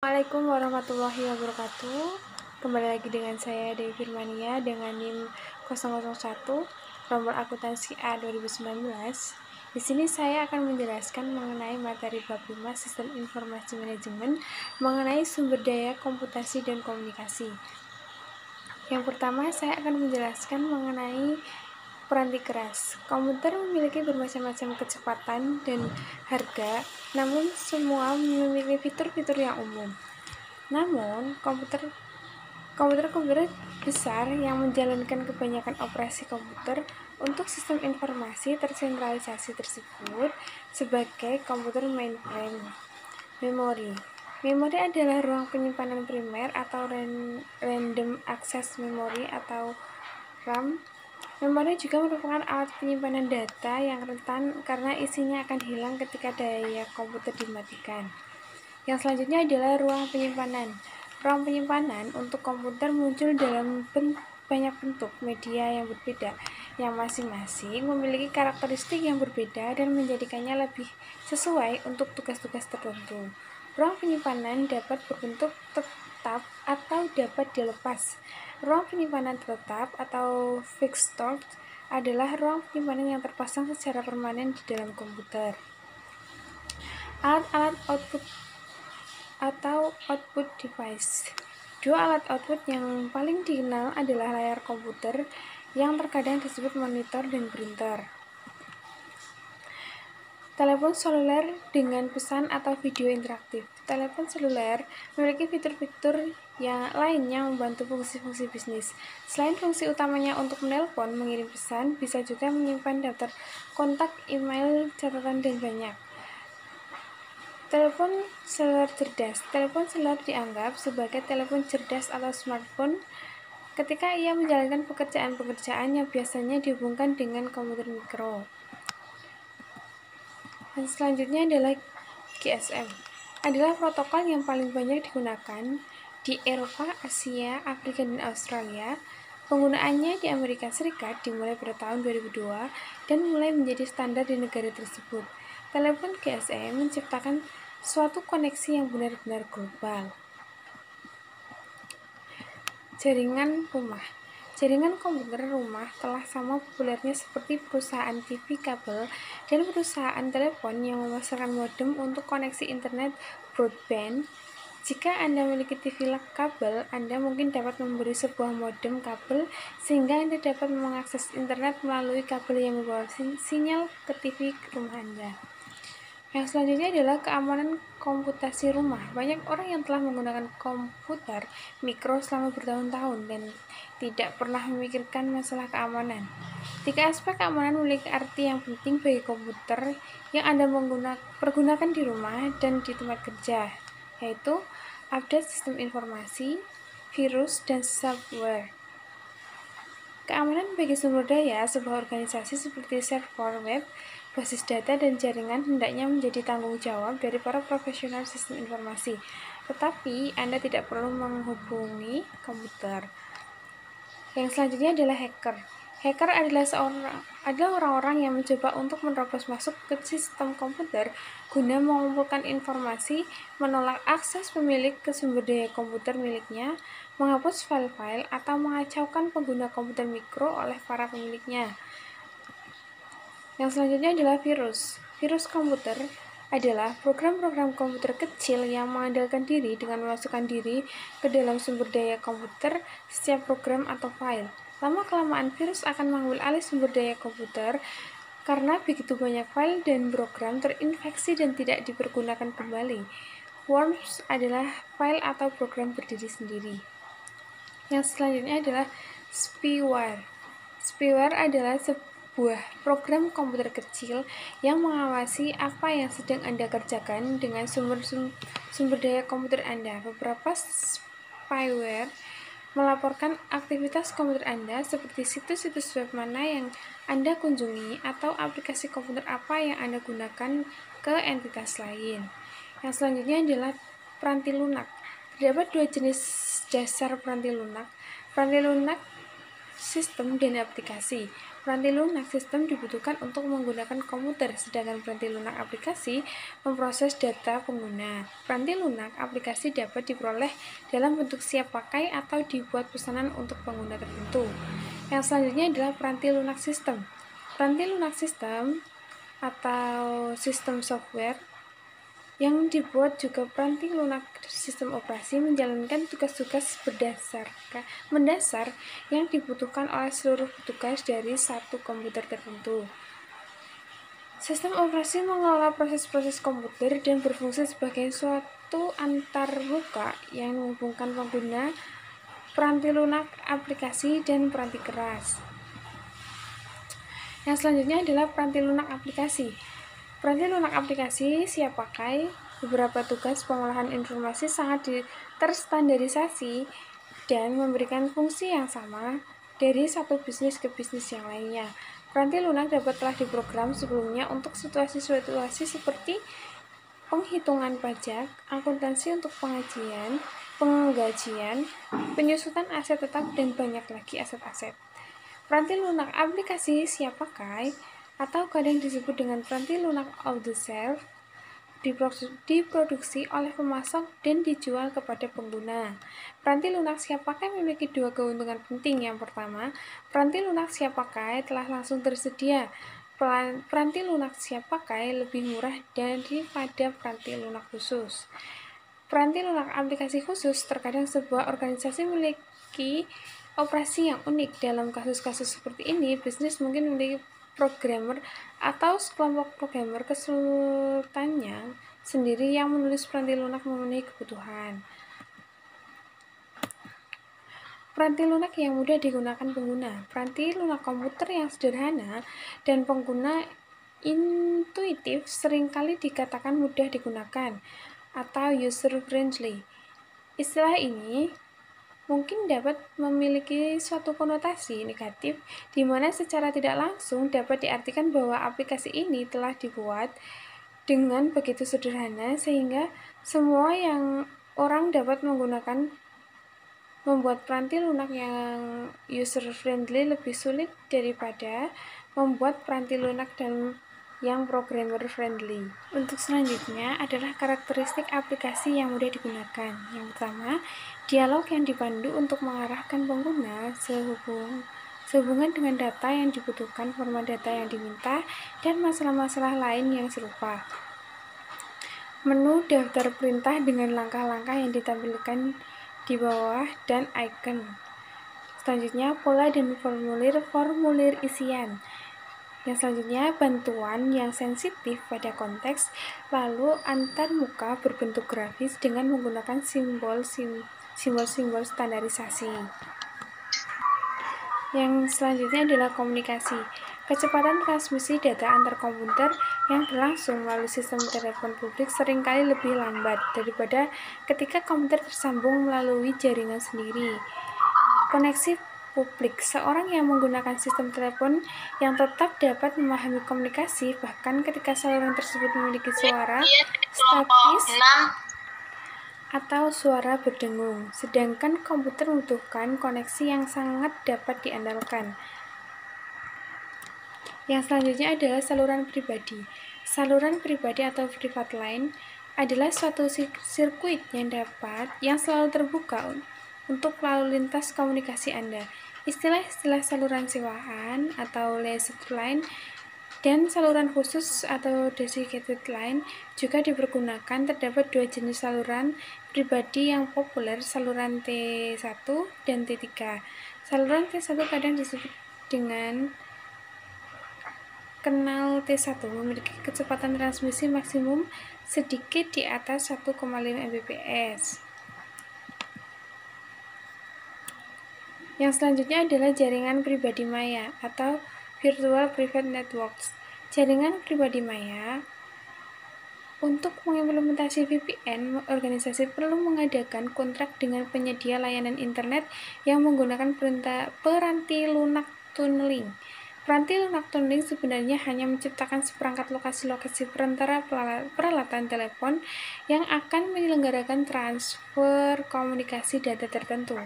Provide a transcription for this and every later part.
Assalamualaikum warahmatullahi wabarakatuh. Kembali lagi dengan saya Dewi Firmania dengan NIM 001 nomor akuntansi A 2019. Di sini saya akan menjelaskan mengenai materi bab 5 Sistem Informasi Manajemen mengenai sumber daya komputasi dan komunikasi. Yang pertama, saya akan menjelaskan mengenai peranti keras. Komputer memiliki bermacam-macam kecepatan dan harga, namun semua memiliki fitur-fitur yang umum. Namun, komputer besar yang menjalankan kebanyakan operasi komputer untuk sistem informasi tersentralisasi tersebut sebagai komputer mainframe. Memori adalah ruang penyimpanan primer atau random access memory atau RAM. Memori juga merupakan alat penyimpanan data yang rentan karena isinya akan hilang ketika daya komputer dimatikan. Yang selanjutnya adalah ruang penyimpanan. Ruang penyimpanan untuk komputer muncul dalam banyak bentuk media yang berbeda, yang masing-masing memiliki karakteristik yang berbeda dan menjadikannya lebih sesuai untuk tugas-tugas tertentu. Ruang penyimpanan dapat berbentuk tetap atau dapat dilepas. Ruang penyimpanan tetap atau fixed storage adalah ruang penyimpanan yang terpasang secara permanen di dalam komputer. Alat-alat output atau output device. Dua alat output yang paling dikenal adalah layar komputer yang terkadang disebut monitor dan printer. Telepon seluler dengan pesan atau video interaktif. Telepon seluler memiliki fitur-fitur yang lain yang membantu fungsi-fungsi bisnis. Selain fungsi utamanya untuk menelpon, mengirim pesan, bisa juga menyimpan daftar kontak, email, catatan, dan banyak. Telepon seluler cerdas. Telepon seluler dianggap sebagai telepon cerdas atau smartphone ketika ia menjalankan pekerjaan-pekerjaan yang biasanya dihubungkan dengan komputer mikro. Dan selanjutnya adalah GSM. Adalah protokol yang paling banyak digunakan di Eropa, Asia, Afrika, dan Australia. Penggunaannya di Amerika Serikat dimulai pada tahun 2002 dan mulai menjadi standar di negara tersebut. Telepon GSM menciptakan suatu koneksi yang benar-benar global. Jaringan rumah. Jaringan komputer rumah telah sama populernya seperti perusahaan TV kabel dan perusahaan telepon yang memasarkan modem untuk koneksi internet broadband. Jika Anda memiliki TV kabel, Anda mungkin dapat memberi sebuah modem kabel sehingga Anda dapat mengakses internet melalui kabel yang membawa sinyal ke TV rumah Anda. Yang selanjutnya adalah keamanan komputasi rumah. Banyak orang yang telah menggunakan komputer mikro selama bertahun-tahun dan tidak pernah memikirkan masalah keamanan. Tiga aspek keamanan memiliki arti yang penting bagi komputer yang Anda pergunakan di rumah dan di tempat kerja, yaitu update sistem informasi, virus, dan software. Keamanan bagi sumber daya sebuah organisasi seperti server web, basis data, dan jaringan hendaknya menjadi tanggung jawab dari para profesional sistem informasi. Tetapi Anda tidak perlu menghubungi komputer. Yang selanjutnya adalah hacker. Hacker adalah orang-orang yang mencoba untuk menerobos masuk ke sistem komputer guna mengumpulkan informasi, menolak akses pemilik ke sumber daya komputer miliknya, menghapus file-file, atau mengacaukan pengguna komputer mikro oleh para pemiliknya. Yang selanjutnya adalah virus. Virus komputer adalah program-program komputer kecil yang mengandalkan diri dengan memasukkan diri ke dalam sumber daya komputer setiap program atau file. Lama-kelamaan virus akan mengambil alih sumber daya komputer karena begitu banyak file dan program terinfeksi dan tidak dipergunakan kembali. Worms adalah file atau program berdiri sendiri. Yang selanjutnya adalah spyware. Spyware adalah sebuah program komputer kecil yang mengawasi apa yang sedang Anda kerjakan dengan sumber daya komputer Anda. Beberapa spyware melaporkan aktivitas komputer Anda seperti situs-situs web mana yang Anda kunjungi atau aplikasi komputer apa yang Anda gunakan ke entitas lain. Yang selanjutnya adalah peranti lunak. Terdapat dua jenis dasar peranti lunak sistem dan aplikasi. Peranti lunak sistem dibutuhkan untuk menggunakan komputer, sedangkan peranti lunak aplikasi memproses data pengguna. Peranti lunak aplikasi dapat diperoleh dalam bentuk siap pakai atau dibuat pesanan untuk pengguna tertentu. Yang selanjutnya adalah peranti lunak sistem. Peranti lunak sistem atau sistem software yang dibuat juga peranti lunak sistem operasi menjalankan tugas-tugas mendasar yang dibutuhkan oleh seluruh petugas dari satu komputer tertentu. Sistem operasi mengelola proses-proses komputer dan berfungsi sebagai suatu antarmuka yang menghubungkan pengguna, peranti lunak aplikasi, dan peranti keras. Yang selanjutnya adalah peranti lunak aplikasi. Peranti lunak aplikasi siap pakai. Beberapa tugas pengolahan informasi sangat terstandarisasi dan memberikan fungsi yang sama dari satu bisnis ke bisnis yang lainnya. Peranti lunak telah diprogram sebelumnya untuk situasi-situasi seperti penghitungan pajak, akuntansi untuk penggajian, penyusutan aset tetap, dan banyak lagi aset-aset. Peranti lunak aplikasi siap pakai atau kadang disebut dengan peranti lunak off the shelf diproduksi oleh pemasok dan dijual kepada pengguna. Peranti lunak siap pakai memiliki dua keuntungan penting. Yang pertama, peranti lunak siap pakai telah langsung tersedia. Peranti lunak siap pakai lebih murah daripada peranti lunak khusus. Peranti lunak aplikasi khusus terkadang sebuah organisasi memiliki operasi yang unik. Dalam kasus-kasus seperti ini, bisnis mungkin memiliki programmer atau sekelompok programmer kesulitannya sendiri yang menulis peranti lunak memenuhi kebutuhan. Peranti lunak yang mudah digunakan pengguna. Peranti lunak komputer yang sederhana dan pengguna intuitif seringkali dikatakan mudah digunakan atau user-friendly. Istilah ini mungkin dapat memiliki suatu konotasi negatif, di mana secara tidak langsung dapat diartikan bahwa aplikasi ini telah dibuat dengan begitu sederhana sehingga semua yang orang dapat membuat peranti lunak yang user-friendly lebih sulit daripada membuat peranti lunak yang programmer-friendly. Untuk selanjutnya adalah karakteristik aplikasi yang mudah digunakan. Yang pertama, dialog yang dipandu untuk mengarahkan pengguna sehubungan dengan data yang dibutuhkan, format data yang diminta, dan masalah-masalah lain yang serupa. Menu daftar perintah dengan langkah-langkah yang ditampilkan di bawah dan icon. Selanjutnya, pola dan formulir isian. Yang selanjutnya, bantuan yang sensitif pada konteks, lalu antarmuka berbentuk grafis dengan menggunakan simbol-simbol standarisasi. Yang selanjutnya adalah komunikasi. Kecepatan transmisi data antar komputer yang berlangsung melalui sistem telepon publik seringkali lebih lambat daripada ketika komputer tersambung melalui jaringan sendiri. Koneksi publik. Seorang yang menggunakan sistem telepon yang tetap dapat memahami komunikasi bahkan ketika saluran tersebut memiliki suara statis atau suara berdengung, sedangkan komputer membutuhkan koneksi yang sangat dapat diandalkan. Yang selanjutnya adalah saluran pribadi. Saluran pribadi atau private line adalah suatu sirkuit yang selalu terbuka untuk lalu lintas komunikasi Anda. Istilah-istilah saluran sewaan atau leased line dan saluran khusus atau dedicated line juga dipergunakan. Terdapat dua jenis saluran pribadi yang populer, saluran T1 dan T3. Saluran T1 kadang disebut dengan kanal T1 memiliki kecepatan transmisi maksimum sedikit di atas 1,5 Mbps. Yang selanjutnya adalah jaringan pribadi maya atau Virtual Private Networks. Jaringan pribadi maya. Untuk mengimplementasi VPN, organisasi perlu mengadakan kontrak dengan penyedia layanan internet yang menggunakan peranti lunak tunneling. Peranti lunak tunneling sebenarnya hanya menciptakan seperangkat lokasi-lokasi perantara peralatan telepon yang akan menyelenggarakan transfer komunikasi data tertentu.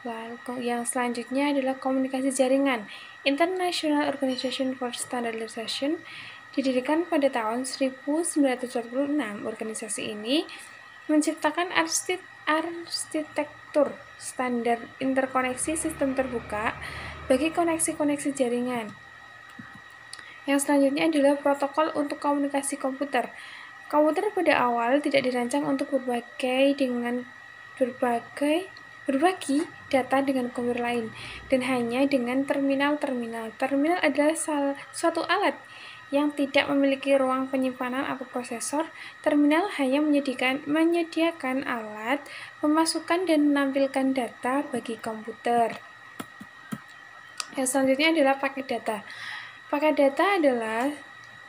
Lalu yang selanjutnya adalah komunikasi jaringan. International Organization for Standardization. Didirikan pada tahun 1946, organisasi ini menciptakan arsitektur standar interkoneksi sistem terbuka bagi koneksi-koneksi jaringan. Yang selanjutnya adalah protokol untuk komunikasi komputer. Komputer pada awal tidak dirancang untuk berbagi data dengan komputer lain, dan hanya dengan terminal-terminal. Terminal adalah suatu alat yang tidak memiliki ruang penyimpanan atau prosesor. Terminal hanya menyediakan alat memasukkan dan menampilkan data bagi komputer. Yang selanjutnya adalah paket data. Paket data adalah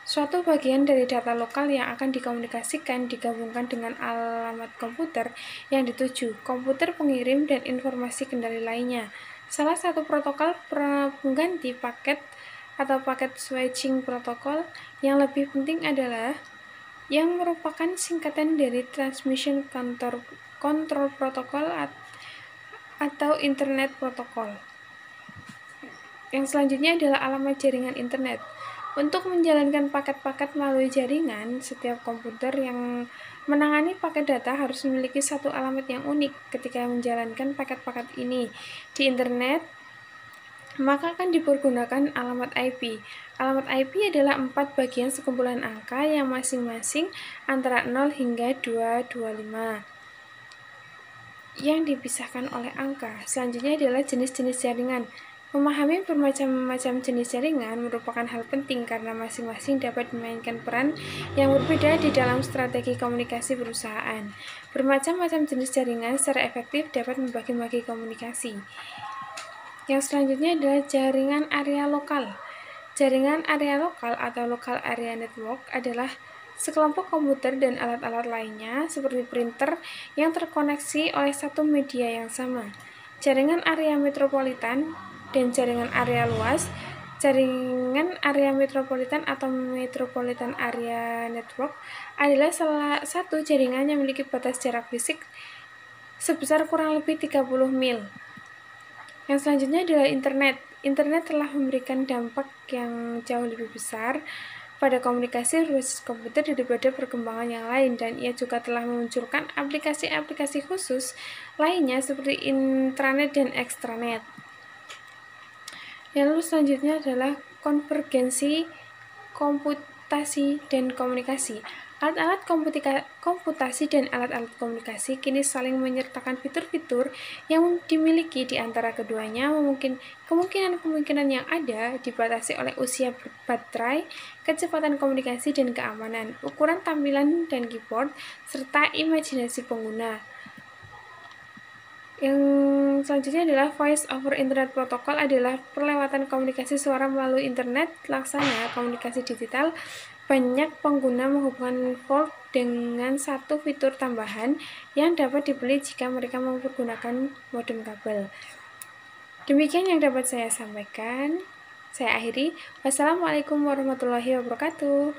suatu bagian dari data lokal yang akan dikomunikasikan digabungkan dengan alamat komputer yang dituju, komputer pengirim, dan informasi kendali lainnya. Salah satu protokol pengganti paket atau paket switching protokol yang lebih penting adalah yang merupakan singkatan dari Transmission Control Protocol atau Internet Protocol. Yang selanjutnya adalah alamat jaringan internet. Untuk menjalankan paket-paket melalui jaringan, setiap komputer yang menangani paket data harus memiliki satu alamat yang unik. Ketika menjalankan paket-paket ini di internet, maka akan dipergunakan alamat IP. Alamat IP adalah 4 bagian sekumpulan angka yang masing-masing antara 0 hingga 225 yang dipisahkan oleh angka. Selanjutnya adalah jenis-jenis jaringan. Memahami bermacam-macam jenis jaringan merupakan hal penting karena masing-masing dapat memainkan peran yang berbeda di dalam strategi komunikasi perusahaan. Bermacam-macam jenis jaringan secara efektif dapat membagi komunikasi. Yang selanjutnya adalah jaringan area lokal. Jaringan area lokal atau local area network adalah sekelompok komputer dan alat-alat lainnya seperti printer yang terkoneksi oleh satu media yang sama. Jaringan area metropolitan dan jaringan area luas. Jaringan area metropolitan atau Metropolitan Area Network adalah salah satu jaringan yang memiliki batas jarak fisik sebesar kurang lebih 30 mil. Yang selanjutnya adalah internet. Internet telah memberikan dampak yang jauh lebih besar pada komunikasi berbasis komputer daripada perkembangan yang lain, dan ia juga telah memunculkan aplikasi-aplikasi khusus lainnya seperti intranet dan extranet. Yang lalu selanjutnya adalah konvergensi komputasi dan komunikasi. Alat-alat komputasi dan alat-alat komunikasi kini saling menyertakan fitur-fitur yang dimiliki di antara keduanya. Kemungkinan yang ada dibatasi oleh usia baterai, kecepatan komunikasi dan keamanan, ukuran tampilan dan keyboard, serta imajinasi pengguna. Yang selanjutnya adalah Voice over Internet Protocol adalah perlewatan komunikasi suara melalui internet laksana komunikasi digital. Banyak pengguna menghubungkan port dengan satu fitur tambahan yang dapat dibeli jika mereka menggunakan modem kabel. Demikian yang dapat saya sampaikan. Saya akhiri. Wassalamualaikum warahmatullahi wabarakatuh.